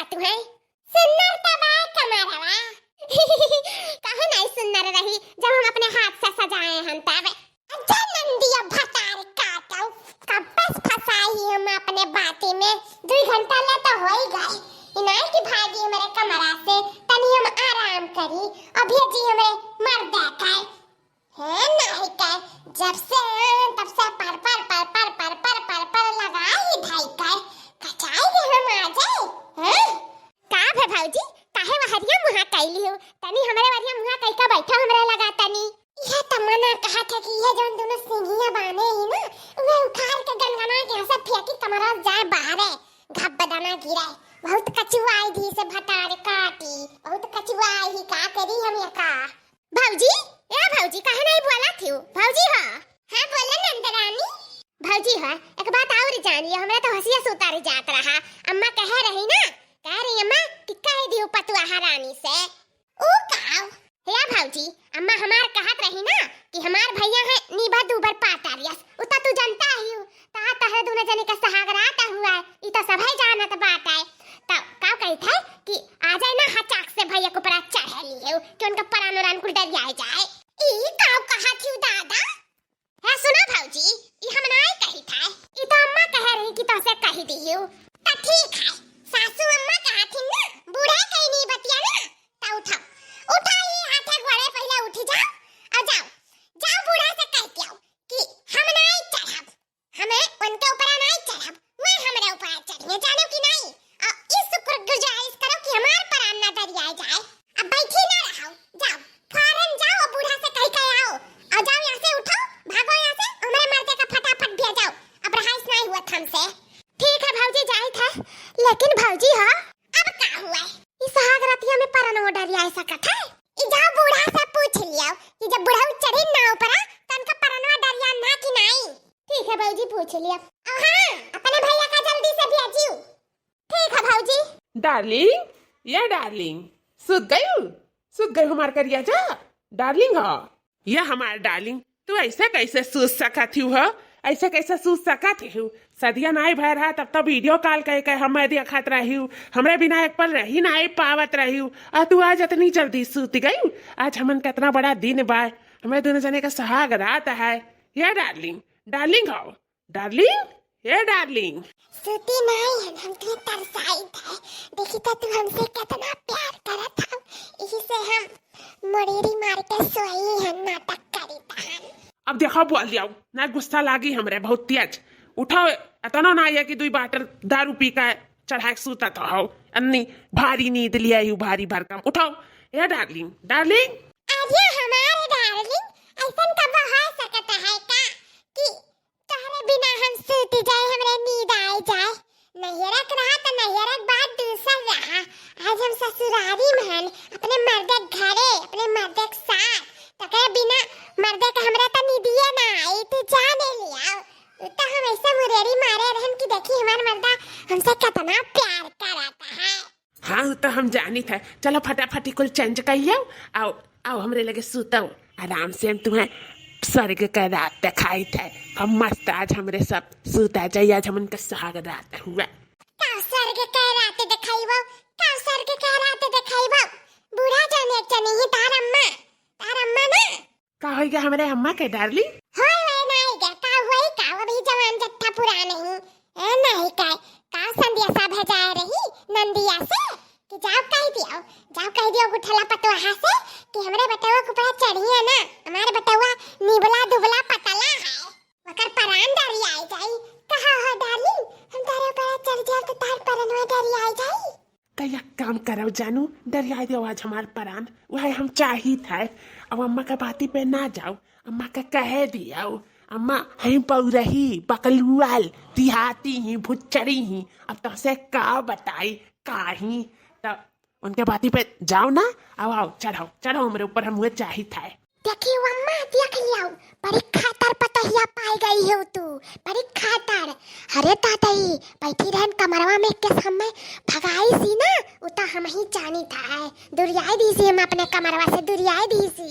बात है सुन्नर तबाय कमरवा कहे नहीं सुन्नर रही जब हम अपने हाथ से सजाए हम तब अच्छा नंदिया भतार काटो कब बस फसाई हम अपने बाती में 2 घंटा ले तो हो ही गए इनाय की भागी मेरे कमरा से तनी हम आराम करी अभी जी हमें मर देखा है नहीं कह जब से तब से पर लगाई ढाई कर कचाई दे हम आ जाए हैं का है भौजी काहे वहरिया मुहा कैली हो तनी हमरे वहरिया मुहा कई का बैठा हमरा लगा तनी यह तमन्ना कहा था कि यह जोन दोनों सिंगिया बाने ही ना वे उखाड़ के गनगना के हंसा फेंकी कमरा जाए बाहर घप बदाना गिरा बहुत कचुआई धी से भतार काटी बहुत कचुआई ही का करी हम ये का भौजी ए भौजी काहे नहीं बोला थियो भौजी हां बोले नंदरानी भौजी हां एक बात और जानिए हमरा तो हंसिया से उतारे जात रहा अम्मा कह रही ना कह रही अम्मा कि कह दियो पतुआ हरानी से ओ काव हे भौजी अम्मा हमार कहत रही ना कि हमार भैया है नीबा दूबर पातारियस उता तू जानता ही ता तह दोनों जने का सहागराता हुआ ई तो सभे जानत बात है तो का कहत है कि आ जाए ना हचाक से भैया को परा चढ़ लियो कि उनका परानुरान कुल डरिया जाए ई काव कहा थी दादा है सुना भौजी ई हम नहीं कही था ई तो अम्मा कह रही कि तो से कह दियो त ठीक है सासू अम्मा कहा थी ना बूढ़ा कहीं नहीं बतिया ना ता उठा ही हाथे घोड़े पहले उठ जाओ और जाओ बूढ़ा से कह के आओ कि हम नहीं चढ़ब हमें उनके ऊपर नहीं चढ़ब मैं हमरे ऊपर चढ़िए जानो कि नहीं और इस शुक्र गुजारिश करो कि हमार परान ना डरिया जाए अब बैठी ना रहो जाओ फौरन जाओ और बूढ़ा से कह के आओ और जाओ यहाँ से उठो भागो यहाँ से हमारे मर्दे का फटाफट भेज जाओ अब रहाइश नहीं हुआ हमसे ठीक है भौजी जाए था लेकिन भौजी हां अब का हुआ इस सागरतिया में परन ऑर्डर आ सकत है ई जाओ बूढ़ा से पूछ लियो कि जब बूढ़ा चढ़ी ना ऊपर तन का परनवा डरिया ना कि नहीं ठीक है भौजी पूछ लिया हां अपने भैया का जल्दी से भेजियो ठीक है भौजी डार्लिंग या डार्लिंग सुत गई हमार करिया जा डार्लिंग हो या हमार डार्लिंग तू ऐसे कैसे सूझ सकत हो ऐसे कैसे सूझ सकत हो सदिया नहीं भर रहा तब तो वीडियो कॉल कह हम देखत रही हमरे बिना एक पल रही नहीं पावत रही और तू आज इतनी जल्दी सूत गई आज हमन कितना बड़ा दिन बा हमें दोनों जने का सुहाग रात है ये डार्लिंग हो डार्लिंग ये डार्लिंग सूती नहीं है हम तुम्हें तरसाई थे देखी तो तू हमसे कितना प्यार करत था इसी से हम मोरेरी मार के सोई है नाटक करी था अब देखो बोल दिया ना गुस्सा लागी हमरे बहुत तेज उठाओ इतना ना आया कि 2 बाटर दारू पी का चढ़ा के सूता तो हो अन्नी भारी नींद लिया यू भारी भरकम उठाओ ये डार्लिंग अरे हमारे डार्लिंग ऐसन कब हो सकता है का कि तोहरे बिना हम सूत जाए हमरे नींद आ जाए नैयरक रहा तो नैयरक बात दूसर रहा आज हम ससुरारी में अपने मर्दे घरे अपने मर्दे के साथ तके बिना मर्दे का हमरा त नीदिए ना आई तू जाने लिया तो हम ऐसे मुरेरी मारे रहन कि देखी हमार मर्दा हमसे कितना प्यार करता है हाँ तो हम जानी था चलो फटाफट कुल चेंज कहियो आओ हमरे लगे सूतो आराम से हम तुम्हें स्वर्ग का रात दिखाई थे हम मस्त आज हमरे सब सूता जाइए आज हम उनका सुहाग रात हुआ का स्वर्ग का रात दिखाईबो बूढ़ा जाने चने ही तार अम्मा ना का हो गया हमारे अम्मा के डार्लिंग होय वे नहीं गे का होई का अभी जवान जट्टा पुराने ही ए नहीं का संध्या सा भेजा रही नंदिया से कि जाओ कह दियो गुठला पतवा से कि हमरे बटवा के ऊपर चढ़िए ना हमारे बटवा निबला दुबला पतला है वकर परान डरी आई जाई कहा हो डार्लिंग हम तारे ऊपर चढ़ जाए तो तार परनवा डरी आई जाई तो एक काम करो जानू डरिया दो आज हमार परान वह हम चाही था अब अम्मा का बाती पे ना जाओ अम्मा का कह दिया अम्मा है पौरही बकलुआल देहाती ही भुच्चरी ही अब तो से का बताई काही तो उनके बाती पे जाओ ना आओ चढ़ो मेरे ऊपर हम चाहिए था देखियो अम्मा देख लियो बड़ी खातर पतहिया पाई गई हो तू बड़ी खातर अरे तातई बैठी रहन कमरवा में के समय भगाई सी ना उता हम ही जानी था दुरियाई दी सी हम अपने कमरवा से दुरियाई दी सी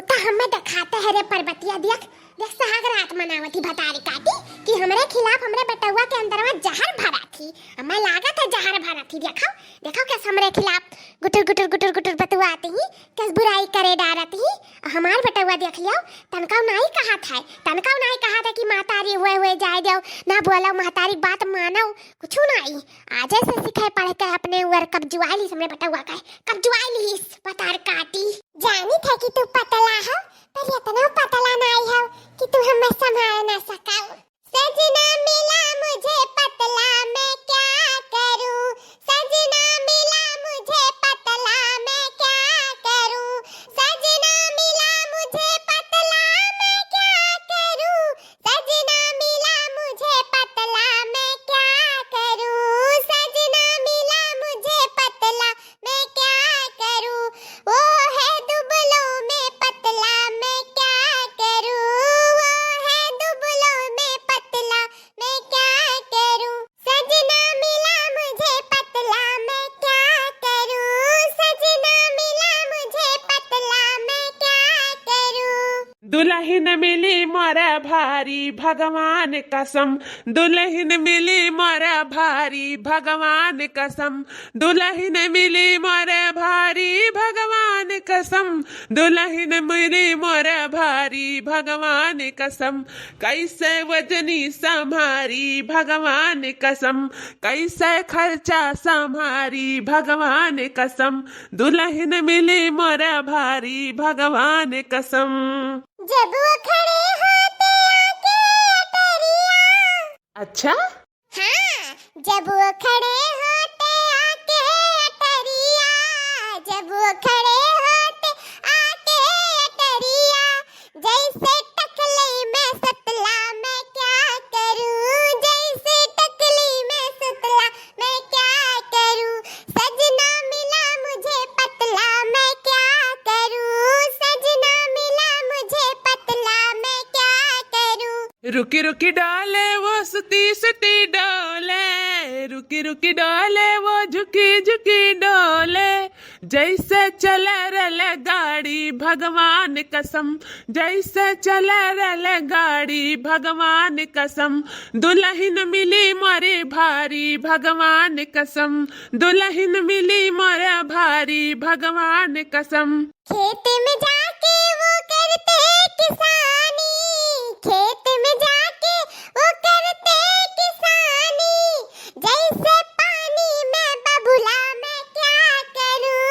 उता हमें दिखाते है रे पर्वतिया देख देख सुहाग रात मनावती भतारी काटी कि हमरे खिलाफ हमरे बेटुआ के अंदर में जहर भरा थी। हमें लागत है जहर भरा थी। देखो देखो कैसे हमरे खिलाफ गुटर गुटर गुटर गुटर बतवाती ही, कैसे बुराई करे डारती ही। हमार बेटुआ देख लियो तनकाव नहीं कहा था, तनकाव नहीं कहा था कि महतारी हुए जाए जाओ ना बोलो महतारी बात मानो कुछ नहीं। आज से सिखाए पढ़ के अपने ऊपर कब्जुआली हमरे बेटुआ का कब्जुआली भतार काटी। जानी था कि तू पतला हो पर इतना पतला नहीं हो कि तू हमें संभाल ना सकाओ। सजना मिला मुझे पतला मैं क्या करूं, सजना मिला मुझे पतला मैं क्या करूं, सजना मिला मुझे पतला मैं क्या करूं, सजना मिला मुझे पतला मैं क्या करूं, सजना मिला मुझे पतला मैं क्या करूं, वो है दुबलों में पतला मैं क्या करूं, वो है दुबलों में पतला मैं क्या करूं, सजना मिला मुझे पतला मैं क्या करूं, सजना मिला मुझे पतला मैं क्या करूं। दुल्हन मिली मोरा भारी भगवान कसम, दुल्हन मिली मोरा भारी भगवान कसम, दुल्हन मिली मोरा भारी भगवान कसम, दुल्हन मिली मोरा भारी भगवान कसम, कैसे वजनी संभारी भगवान कसम, कैसे खर्चा संभारी भगवान कसम, दुल्हन मिली मोरा भारी भगवान कसम। जब वो खड़े होते आके अटरिया। अच्छा हाँ, जब वो खड़े होते आके अटरिया, जब वो खड़े होते आके अटरिया, जैसे टकली में सतला मैं क्या करूं, जैसे टकली में सतला मैं क्या करूं, सजना मिला मुझे पतला मैं क्या करूं, सजना मिला मुझे पतला मैं क्या करूं। रुकी रुकी डाले वो सुती सुती डोले, रुकी रुकी डाले वो झुकी झुकी डोले, जैसे चले रल गाड़ी भगवान कसम, जैसे चले रल गाड़ी भगवान कसम, दुल्हन मिली मोरे भारी भगवान कसम, दुल्हन मिली मोरे भारी भगवान कसम। खेत में जाके वो करते किसानी, खेत में जाके वो करते किसानी, जैसे पानी में बबूला मैं क्या करूं,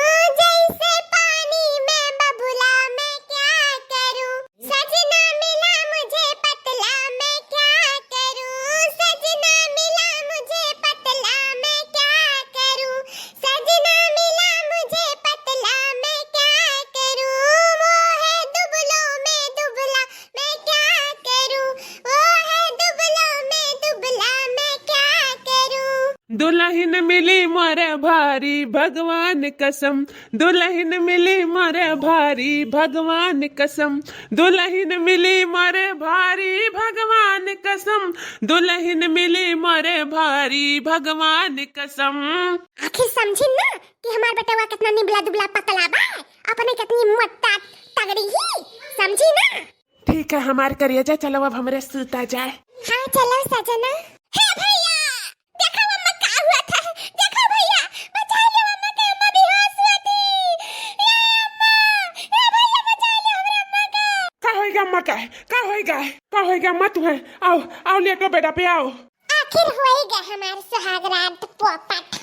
जैसे पानी में बबूला मैं क्या करूं, सजना मिला मुझे पतला मैं क्या करूं, सजना मिला मुझे पतला मैं क्या करूं, सजना मिला मुझे पतला मैं क्या करूं, वो है दुबलों में दुबला मैं क्या करूं, वो है दुबलों में दुबला मैं क्या करूं। दुल्हन मिली मोरे भारी भगवान कसम, दुल्हन मिली मोरे भारी भगवान कसम, दुल्हन मिली मोरे भारी भगवान कसम, दुल्हन मिली मोरे भारी भगवान कसम। आखिर समझी ना कि हमार बेटवा कितना निबला दुबला पतला बा, अपने कितनी मोटा तगड़ी ही, समझी ना। ठीक है हमार करिएजा, चलो अब हमरे सूता जाए। हाँ चलो सजना। हे भैया देखो अम्मा का हुआ था, देखो भैया बचा लो अम्मा के, अम्मा बेहोश हुई थी। ये अम्मा, ये भैया बचा लो हमरे अम्मा के। का होएगा अम्मा, का होएगा अम्मा तुम्हें? आओ आओ लेकर बेटा पे आओ। आखिर होएगा हमारे सुहाग रात पोपट।